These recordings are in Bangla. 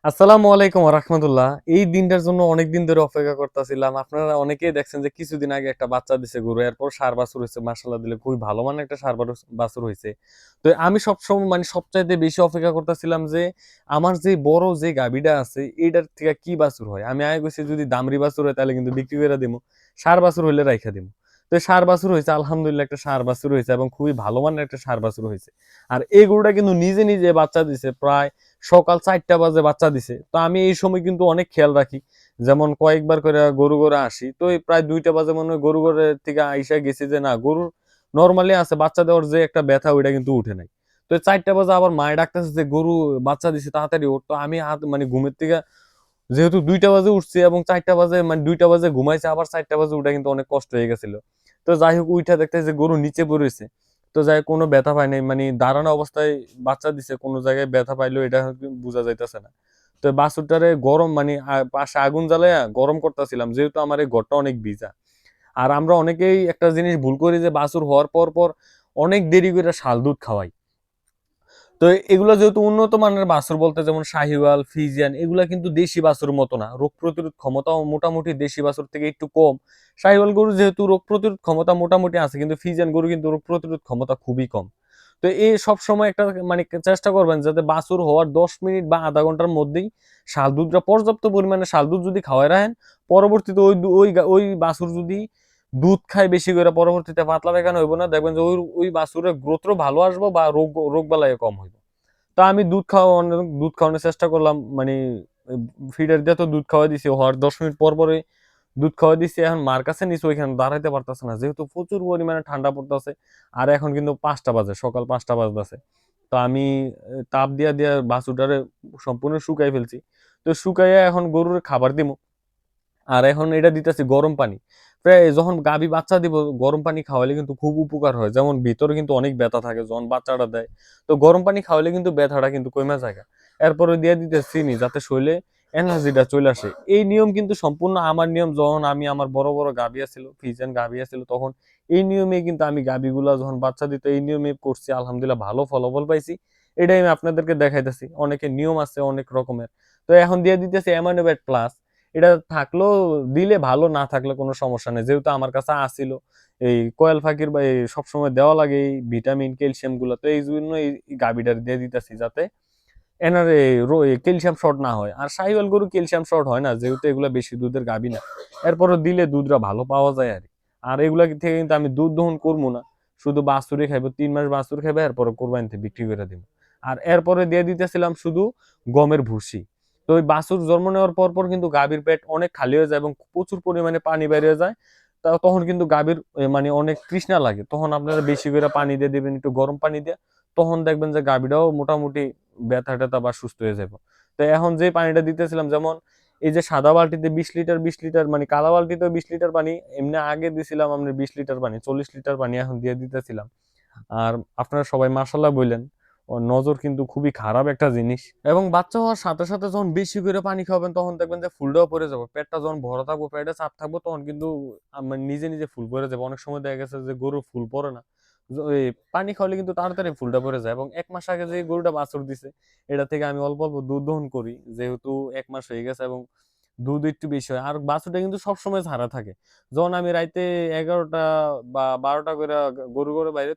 আসসালামু আলাইকুম রাহমাতুল্লাহ। এই দিনটার জন্য অনেকদিন ধরে অপেক্ষা করতেছিলাম। আপনারা অনেকেই দেখছেন যে কিছুদিন আগে একটা বাচ্চা দিছে গরু। এরপর ষাঁড় বাছুর হইছে। মাশাআল্লাহ দিলে খুবই ভালো মানের একটা ষাঁড় বাছুর হইছে। তো আমি সবসময় মানে সবচাইতে বেশি অপেক্ষা করতেছিলাম যে আমার যে বড় যে গাভীটা আছে এইটার থেকে কি বাছুর হয়। আমি আগে কইছি যদি দামরি বাছুর হয় তাহলে কিন্তু বিক্রি করে দিমু। ষাঁড় বাছুর হইলে রাইখা দিমু। তো ষাঁড় বাছুর হইছে আলহামদুলিল্লাহ একটা ষাঁড় বাছুর হইছে এবং খুবই ভালো মানের একটা ষাঁড় বাছুর হইছে। আর এই গরুটা কিন্তু নিজে, নিজে বাচ্চা দিছে প্রায় সকাল ৪টা বাজে বাচ্চা দিছে। তো আমি এই সময় কিন্তু অনেক খেয়াল রাখি। যেমন কয়েকবার করে গরু ঘরে আসি। তো এই প্রায় ২টা বাজে মনে হয় গরু ঘরের থেকে আইসা গেছি যে না গরুর নরমালি আছে বাচ্চা দেওয়ার যে একটা ব্যথা ওইটা কিন্তু উঠে নাই। তো ৪টা বাজে আবার মায়ে ডাকতেছে যে গরু বাচ্চা দিছে তাড়াতাড়ি ওঠ। তো আমি মানে ঘুমের থেকে যেহেতু ২টা বাজে উঠছি এবং ৪টা বাজে মানে ২টা বাজে ঘুমাইছি আবার ৪টা বাজে উঠা কিন্তু অনেক কষ্ট হয়ে গেছিল। তো যাই হোক উইঠা দেখতেছি যে গরু নিচে পড়ে রইছে। তো যাই হোক কোনো ব্যথা পায় নাই। মানে দাঁড়ানো অবস্থায় বাচ্চা দিছে। কোনো জায়গায় ব্যথা পাইলেও এটা বুঝা যাইতেছে না। তো বাছুরটারে গরম মানে পাশে আগুন জ্বালায়া গরম করতেছিলাম। যেহেতু আমার এই ঘরটা অনেক ভিজা। আর আমরা অনেকেই একটা জিনিস ভুল করি যে বাছুর হওয়ার পর অনেক দেরি করে শাল দুধ খাওয়াই। তো এগুলা যেহেতু উন্নত মানের বাছুর বলতে যেমন শাহিওয়াল, ফ্রিজিয়ান এগুলা কিন্তু দেশি বাছুর মতো না। রোগ প্রতিরোধ ক্ষমতাও মোটামুটি দেশি বাছুর থেকে একটু কম। শাহিওয়াল গরু যেহেতু রোগ প্রতিরোধ ক্ষমতা মোটামুটি আছে কিন্তু ফ্রিজিয়ান গরু কিন্তু রোগ প্রতিরোধ ক্ষমতা খুবই কম। তো এই সবসময় একটা মানে চেষ্টা করবেন যাতে বাছুর হওয়ার ১০ মিনিট বা আধা ঘন্টার মধ্যেই শাল দুধটা পর্যাপ্ত পরিমাণে শাল দুধ যদি খাওয়ায় রাখেন, পরবর্তীতে ওই বাছুর যদি দুধ খায় বেশি করে পরবর্তীতে পাতলা পায়খানা হইব না। দেখবেন যে ওই বাছুরের গ্রোথও ভালো আসবো বা রোগবালাই কম হইব। তা আমি দুধ খাওয়ানোর চেষ্টা করলাম। মানে ফিডার দিয়ে তো দুধ খাওয়াই দিছি। হওয়ার ১০ মিনিট পরে দুধ খাওয়াই দিছি। এখন মার কাছে নিছি ওইখানে দাঁড়াইতে পারতেছে না। যেহেতু প্রচুর পরিমাণে ঠান্ডা পড়তেছে। আর এখন কিন্তু ৫টা বাজে, সকাল ৫টা বাজতেছে। তো আমি তাপ দিয়া বাছুরটারে সম্পূর্ণ শুকাই ফেলছি। তো শুকাইয়া এখন গরুর খাবার দিমু। আর এখন এটা দিতেছি গরম পানি। প্রায় যখন গাভী বাচ্চা দিব গরম পানি খাওয়ালে কিন্তু খুব উপকার হয়। যেমন ভিতরে কিন্তু অনেক ব্যথা থাকে যখন বাচ্চাটা দেয়। তো গরম পানি খাওয়ালে কিন্তু ব্যথাটা কিন্তু কইমা যায়। এরপরে দিয়ে দিতেছি চিনি যাতে শরীলে এনার্জিটা চলে আসে। এই নিয়ম কিন্তু সম্পূর্ণ আমার নিয়ম যখন আমি আমার বড়, বড় গাভী আছিল, ফ্রিজিয়ান গাভী আছিল তখন এই নিয়মেই কিন্তু আমি গাভীগুলা যখন বাচ্চা দিত এই নিয়মে করছি। আলহামদুলিল্লাহ ভালো ফলাফল পাইছি। এটাই আমি আপনাদেরকে দেখাইতেছি। অনেকের নিয়ম আছে অনেক রকমের। তো এখন দিয়ে দিতেছি অ্যামাইনোভেট প্লাস। এটা থাকলেও দিলে ভালো না থাকলে কোনো সমস্যা নেই। যেহেতু আমার কাছে আছিল এই কয়েল পাখির বা এই সবসময় দেওয়া লাগে এই ভিটামিন, ক্যালসিয়াম গুলা। তো এইজন্য এই গাভীটার দিয়ে দিতেছি যাতে এনার এই ক্যালসিয়াম শর্ট না হয়। আর শাহিওয়াল গরু ক্যালসিয়াম শর্ট হয় না যেহেতু এগুলা বেশি দুধের গাভী না। এরপরও দিলে দুধটা ভালো পাওয়া যায় আর কি। আর এগুলা থেকে কিন্তু আমি দুধ দহন করবো না। শুধু বাছুরই খাইবো। ৩ মাস বাছুর খাইবে এরপরে কোরবানিতে বিক্রি করে দিব। আর এরপরে দিয়ে দিতেছিলাম শুধু গমের ভুসি। তো ওই বাছুর জন্ম নেওয়ার পর কিন্তু গাভীর পেট অনেক খালি হয়ে যায় এবং প্রচুর পরিমাণে পানি বের হয়ে যায়। তখন কিন্তু গাভীর মানে অনেক তৃষ্ণা লাগে। তখন আপনারা বেশি করে পানি দিয়ে দিবেন, একটু গরম পানি দিয়ে। তখন দেখবেন যে গাভীটাও মোটামুটি ব্যথা-ট্যাথা বা সুস্থ হয়ে যাবে। তো এখন যে পানিটা দিতেছিলাম যেমন এই যে সাদা বালতিতে ২০ লিটার ২০ লিটার মানে কালা বালতিতেও ২০ লিটার পানি, এমনি আগে দিছিলাম আমরা ২০ লিটার পানি, ৪০ লিটার পানি এখন দিয়ে দিতেছিলাম। আর আপনারা সবাই মাশাআল্লাহ বললেন। ওর নজর কিন্তু খুবই খারাপ একটা জিনিস। এবং বাচ্চা হওয়ার সাথে, সাথে যখন বেশি করে পানি খাওয়াবেন তখন দেখবেন যে ফুলটাও পড়ে যাবে। পেটটা যখন ভরা থাকবে, পেটে চাপ থাকবে তখন কিন্তু মানে নিজে, নিজে ফুল পড়ে যাবে। অনেক সময় দেখা গেছে যে গরুর ফুল পড়ে না। ওই পানি খাওয়ালে কিন্তু তাড়াতাড়ি ফুলটা পড়ে যায় এবং ১ মাস আগে যে গরুটা বাছুর দিছে, এটা থেকে আমি অল্প, অল্প দুধ দহন করি। যেহেতু ১ মাস হয়ে গেছে এবং দুধ একটু বেশি হয়। আর বাছুরটা কিন্তু সবসময় ঝাড়া থাকে। যখন আমি রাইতে ১১টা বা ১২টা কইরা গরু ঘরে বাইরে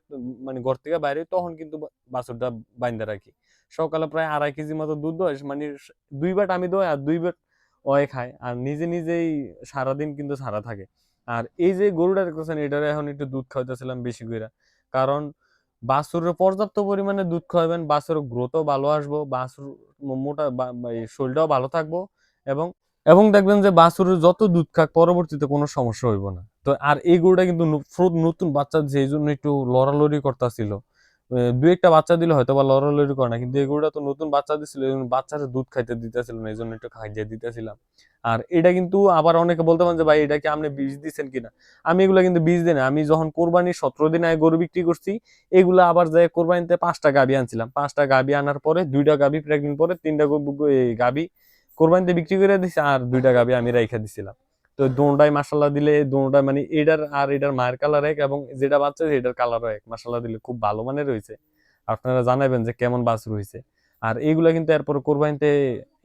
মানে ঘর থেকে বাইরে তখন কিন্তু বাছুরটা বাইন্ধা রাখি। সকালে প্রায় ২.৫ কেজি মতো দুধ দোয়। মানে ২ বাট আমি দোয় আর ২ বাট ওই খায়। আর নিজে নিজেই সারাদিন কিন্তু ছাড়া থাকে। আর এই যে গরুটা দেখতেছেন এটারে এখন একটু দুধ খাওয়াইতেছিলাম বেশি কইরা। কারণ বাছুরের পর্যাপ্ত পরিমাণে দুধ খাওয়াবেন, বাছুরের গ্রোথও ভালো আসবো, বাছুর মোটা বা এই শরীরটাও ভালো থাকবো এবং দেখবেন যে বাছুরের যত দুধ খাক পরবর্তীতে কোনো সমস্যা হইব না। তো আর এই গরুটা কিন্তু নতুন বাচ্চা দিছে এইজন্য একটু লড়ালড়ি করতাছিল। ২-১ টা বাচ্চা দিলে হয়তোবা লড়ালড়ি করে না। কিন্তু এই গরুটা তো নতুন বাচ্চা দিছিল এইজন্য বাচ্চারে দুধ খাইতে দিতেছিল না। এইজন্য একটু খাইয়ে দিতেছিলাম। আর এটা কিন্তু আবার অনেকে বলতে পারেন যে ভাই এটা কি আপনি বীজ দিছেন কিনা? আমি এগুলা কিন্তু বীজ দেই না। আমি যখন কোরবানির ১৭ দিন আগে গরু বিক্রি করছি, এগুলা আবার যায়া কোরবানিতে ৫ টা গাভী আনছিলাম। ৫ টা গাভী আনার পরে ২ টা গাভী প্রেগন্যান্ট পরে ৩ টা গাভী কোরবানিতে বিক্রি করে দিছি আর ২ টা গাভী আমি রাইখা দিছিলাম। তো দোনোটাই মাশাআল্লাহ দিলে দোনোটাই মানে এটার আর এটার মায়ের কালার এক এবং যেটা বাচ্চা এটার কালারও এক। মাশাআল্লাহ দিলে খুব ভালো মানের হইছে। আপনারা জানাবেন যে কেমন বাছুর হইছে। আর এইগুলা কিন্তু এরপর কোরবানিতে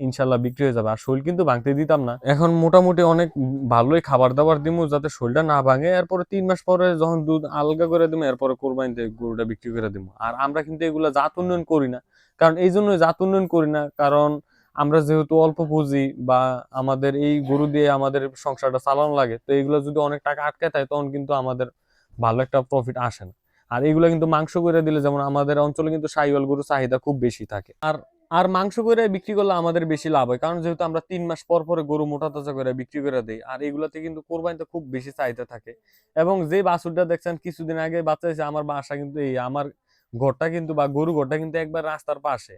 ইনশাল্লাহ বিক্রি হয়ে যাবে। আর শরীর কিন্তু ভাঙতে দিতাম না। এখন মোটামুটি অনেক ভালোই খাবার দাবার দিমু যাতে শরীরটা না ভাঙে। এরপরে 3 মাস পরে যখন দুধ আলগা করে দিমু এরপরে কোরবানিতে গরুটা বিক্রি করে দিমু। আর আমরা কিন্তু এগুলা জাত উন্নয়ন করি না। কারণ এই জন্যই জাত উন্নয়ন করি না, কারণ আমরা যেহেতু অল্প পুঁজি বা আমাদের এই গরু দিয়ে আমাদের সংসারটা চালানো লাগে, তো এগুলো যদি অনেক টাকা আটকে থাকে তখন কিন্তু আমাদের ভালো একটা প্রফিট আসে না। আর এগুলো কিন্তু মাংস করে দিলে, যেমন আমাদের অঞ্চলে কিন্তু শাহিওয়াল গরুর চাহিদা খুব বেশি থাকে। আর আর মাংস করে বিক্রি করলে আমাদের বেশি লাভ হয়, কারণ যেহেতু আমরা 3 মাস পর পরে গরু মোটা তাজা করে বিক্রি করে দিই। আর এগুলাতে কিন্তু কোরবানিতে খুব বেশি চাহিদা থাকে। এবং যে বাছুরটা দেখছেন কিছুদিন আগে বাচ্চা হয়েছে, আমার বাসা কিন্তু এই আমার ঘরটা কিন্তু বা গরু ঘরটা কিন্তু একবার রাস্তার পাশে।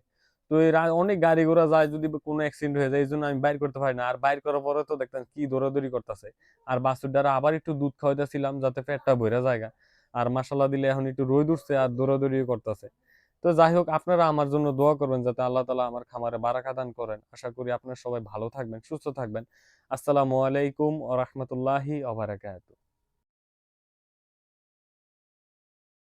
তো এই অনেক গাড়ি ঘোড়া যায়, যদি কোনো অ্যাক্সিডেন্ট হয়ে যায় এই জন্য আমি বাইর করতে পারি না। আর বাইর করার পরে তো দেখতেন কি দৌড়াদৌড়ি করতেছে। আর বাছুরটারা আবার একটু দুধ খাওয়াইতেছিলাম যাতে পেটটা ভরে জায়গা। আর মাশাল্লাহ দিলে এখন একটু রোদ উঠছে আর দৌড়াদৌড়িও করতেছে। তো যাই হোক, আপনারা আমার জন্য দোয়া করবেন যাতে আল্লাহ তাআলা আমার খামারে বারাকা দান করেন। আশা করি আপনারা সবাই ভালো থাকবেন, সুস্থ থাকবেন। আসসালামু আলাইকুম ওয়া রাহমাতুল্লাহি ওয়া বারাকাতুহু।